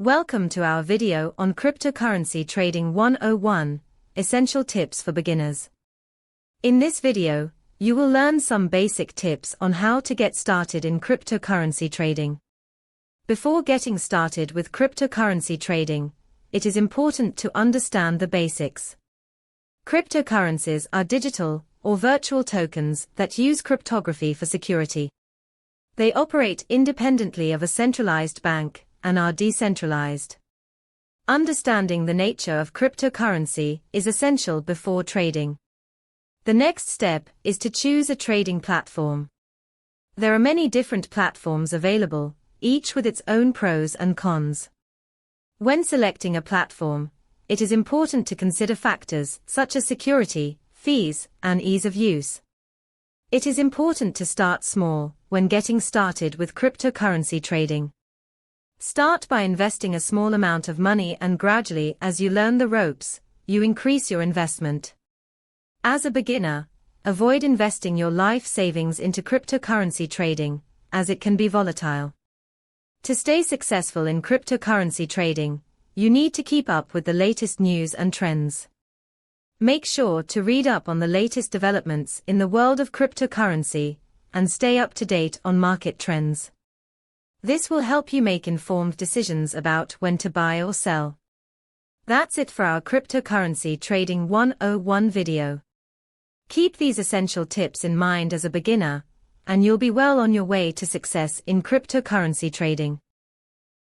Welcome to our video on Cryptocurrency Trading 101, Essential Tips for Beginners. In this video, you will learn some basic tips on how to get started in cryptocurrency trading. Before getting started with cryptocurrency trading, it is important to understand the basics. Cryptocurrencies are digital or virtual tokens that use cryptography for security. They operate independently of a centralized bank and are decentralized. Understanding the nature of cryptocurrency is essential before trading. The next step is to choose a trading platform. There are many different platforms available, each with its own pros and cons. When selecting a platform, it is important to consider factors such as security, fees, and ease of use. It is important to start small when getting started with cryptocurrency trading. Start by investing a small amount of money, and gradually, as you learn the ropes, you increase your investment. As a beginner, avoid investing your life savings into cryptocurrency trading, as it can be volatile. To stay successful in cryptocurrency trading, you need to keep up with the latest news and trends. Make sure to read up on the latest developments in the world of cryptocurrency and stay up to date on market trends. This will help you make informed decisions about when to buy or sell. That's it for our Cryptocurrency Trading 101 video. Keep these essential tips in mind as a beginner, and you'll be well on your way to success in cryptocurrency trading.